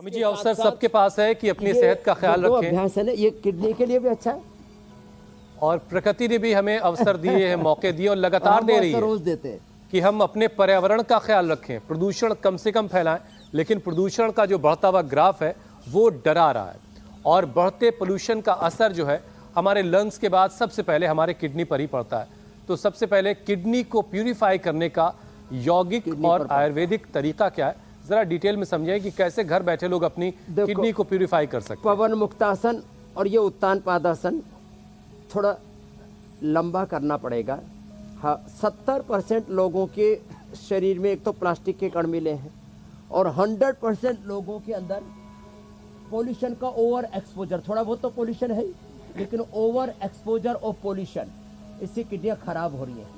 स्वामी जी, अवसर सबके पास है कि अपनी सेहत का ख्याल रखें। अभ्यास है ना, ये किडनी के लिए भी अच्छा है और प्रकृति ने भी हमें अवसर दिए हैं, मौके दिए और लगातार दे रही है रोज देते हैं कि हम अपने पर्यावरण का ख्याल रखें, प्रदूषण कम से कम फैलाएं। लेकिन प्रदूषण का जो बढ़ता हुआ ग्राफ है वो डरा रहा है और बढ़ते पोल्यूशन का असर जो है हमारे लंग्स के बाद सबसे पहले हमारे किडनी पर ही पड़ता है। तो सबसे पहले किडनी को प्यूरिफाई करने का यौगिक और आयुर्वेदिक तरीका क्या है, जरा डिटेल में समझें कि कैसे घर बैठे लोग अपनी किडनी को प्यूरिफाई कर सकते हैं। पवन मुक्तासन और ये उत्तान पादासन थोड़ा लंबा करना पड़ेगा। हाँ, 70% लोगों के शरीर में एक तो प्लास्टिक के कण मिले हैं और 100% लोगों के अंदर पोल्यूशन का ओवर एक्सपोजर, थोड़ा बहुत तो पोल्यूशन है लेकिन ओवर एक्सपोजर ऑफ पोल्यूशन, इससे किडनियाँ खराब हो रही हैं।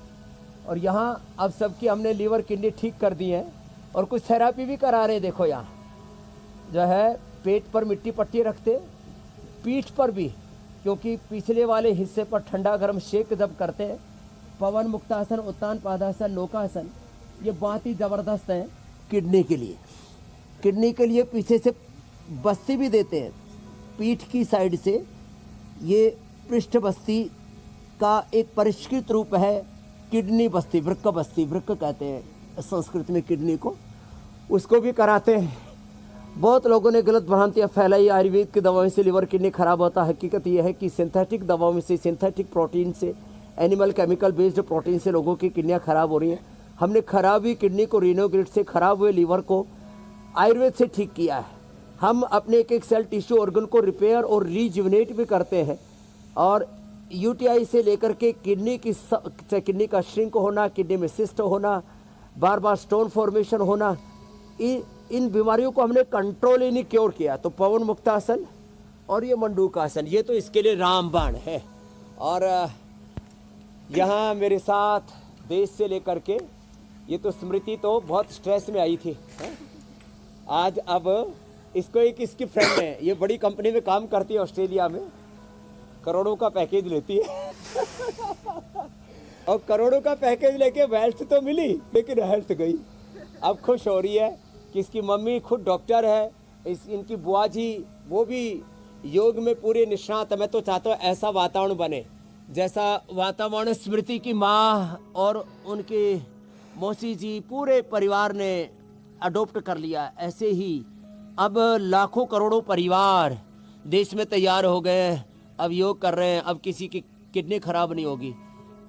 और यहाँ अब सबकी हमने लीवर किडनी ठीक कर दी है और कुछ थेरापी भी करा रहे हैं। देखो यहाँ जो है पेट पर मिट्टी पट्टी रखते, पीठ पर भी, क्योंकि पिछले वाले हिस्से पर ठंडा गर्म शेक जब करते हैं, पवन मुक्तासन, उत्तान पादासन, नौकासन, ये बहुत ही ज़बरदस्त है किडनी के लिए। किडनी के लिए पीछे से बस्ती भी देते हैं, पीठ की साइड से। ये पृष्ठ बस्ती का एक परिष्कृत रूप है किडनी बस्ती, वृक्क बस्ती, वृक्क कहते हैं संस्कृत में किडनी को, उसको भी कराते हैं। बहुत लोगों ने गलत भ्रांतियाँ फैलाई आयुर्वेद की दवाओं से लिवर किडनी खराब होता है। हकीकत यह है कि सिंथेटिक दवाओं से, सिंथेटिक प्रोटीन से, एनिमल केमिकल बेस्ड प्रोटीन से लोगों की किडनियाँ खराब हो रही हैं। हमने खराब हुई किडनी को, रीनोग्रिड से खराब हुए लीवर को आयुर्वेद से ठीक किया है। हम अपने एक एक सेल टिश्यू ऑर्गन को रिपेयर और रीजुवनेट भी करते हैं। और यूटीआई से लेकर के किडनी का श्रिंक होना, किडनी में सिस्ट होना, बार बार स्टोन फॉर्मेशन होना, इन बीमारियों को हमने कंट्रोल ही नहीं क्योर किया। तो पवन मुक्तासन और ये मंडूकासन, ये तो इसके लिए रामबाण है। और यहाँ मेरे साथ देश से लेकर के, ये तो स्मृति तो बहुत स्ट्रेस में आई थी आज। अब इसको एक इसकी फ्रेंड है, ये बड़ी कंपनी में काम करती है ऑस्ट्रेलिया में, करोड़ों का पैकेज लेती है और करोड़ों का पैकेज लेके वेल्थ तो मिली लेकिन हेल्थ गई। अब खुश हो रही है कि इसकी मम्मी खुद डॉक्टर है, इनकी बुआ जी वो भी योग में पूरे निष्णात है। मैं तो चाहता हूँ ऐसा वातावरण बने जैसा वातावरण स्मृति की माँ और उनके मौसी जी पूरे परिवार ने अडोप्ट कर लिया। ऐसे ही अब लाखों करोड़ों परिवार देश में तैयार हो गए, अब योग कर रहे हैं। अब किसी की किडनी खराब नहीं होगी।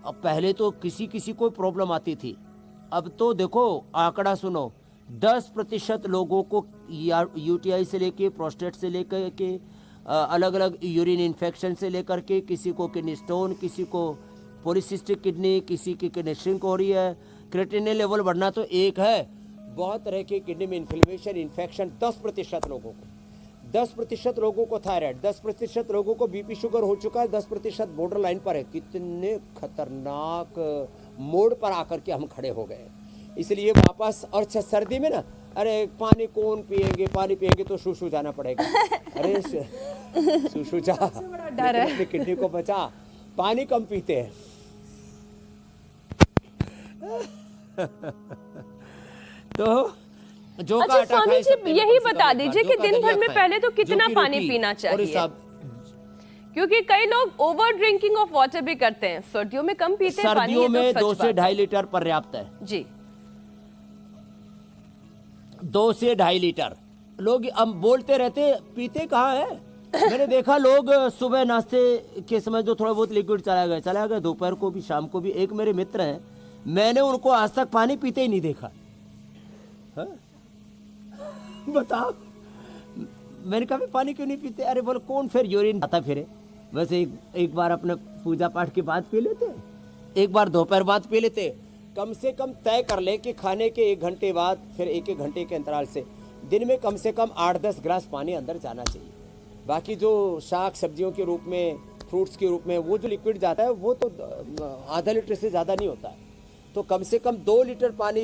अब पहले तो किसी को प्रॉब्लम आती थी, अब तो देखो आंकड़ा सुनो, 10% लोगों को यूटीआई से लेके, प्रोस्टेट से लेकर के, अलग अलग यूरिन इन्फेक्शन से लेकर के, किसी को किडनी स्टोन, किसी को पॉलीसिस्टिक किडनी, किसी की किडनी श्रिंक हो रही है। क्रिएटिनिन लेवल बढ़ना तो एक है, बहुत तरह की किडनी में इन्फ्लेमेशन, इन्फेक्शन 10% लोगों को, 10% लोगों को थायराइड, 10% लोगों को बीपी शुगर हो चुका है, 10% बॉर्डर लाइन पर है। कितने खतरनाक मोड़ पर आकर के हम खड़े हो गए। इसलिए वापस, और सर्दी में ना, अरे पानी कौन पिएंगे, पानी पिएंगे तो शूशू जाना पड़ेगा। अरे शूशू जा, अपनी किडनी को बचा, पानी कम पीते हैं। तो जो अच्छा स्वामी जी, यही बता दीजिए कि दिन भर में पहले तो कितना पानी पीना चाहिए, क्योंकि कई लोग ओवर ड्रिंकिंग ऑफ वाटर भी करते हैं। सर्दियों में कम पीते हैं पानी, सर्दियों में 2 से 2.5 लीटर पर्याप्त है जी। 2 से 2.5 लीटर। लोग हम बोलते रहते, पीते कहाँ है। मैंने देखा लोग सुबह नाश्ते के समय जो थोड़ा बहुत लिक्विड चला गया, दोपहर को भी, शाम को भी। एक मेरे मित्र हैं, मैंने उनको आज तक पानी पीते ही नहीं देखा। बताओ, मैंने कहा पानी क्यों नहीं पीते? अरे बोल कौन फिर यूरिन आता फिरे। वैसे एक बार अपने पूजा पाठ के बाद पी लेते, एक बार दोपहर बाद पी लेते। कम से कम तय कर ले कि खाने के 1 घंटे बाद, फिर 1 घंटे के अंतराल से दिन में कम से कम 8-10 गिलास पानी अंदर जाना चाहिए। बाकी जो शाक सब्जियों के रूप में, फ्रूट्स के रूप में वो जो लिक्विड जाता है वो तो आधा लीटर से ज़्यादा नहीं होता है। तो कम से कम 2 लीटर पानी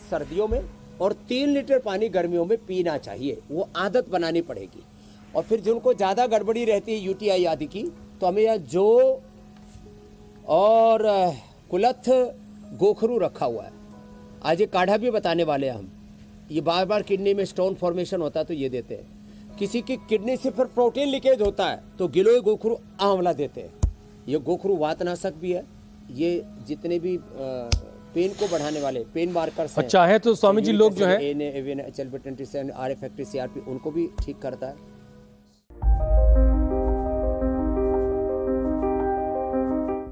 सर्दियों में और 3 लीटर पानी गर्मियों में पीना चाहिए। वो आदत बनानी पड़ेगी। और फिर जिनको ज़्यादा गड़बड़ी रहती है यूटीआई आदि की, तो हमें यहाँ जो और कुलथ गोखरू रखा हुआ है, आज ये काढ़ा भी बताने वाले हैं हम। ये बार बार किडनी में स्टोन फॉर्मेशन होता है तो ये देते हैं। किसी की किडनी से फिर प्रोटीन लीकेज होता है तो गिलोय गोखरू आंवला देते हैं। ये गोखरू वातनाशक भी है। ये जितने भी पेन को बढ़ाने वाले पेन मार्कर्स हैं, अच्छा है तो स्वामी जी लोग जो है एन, एविन, HLB27, RF फैक्ट्री, CRP, उनको भी ठीक करता है।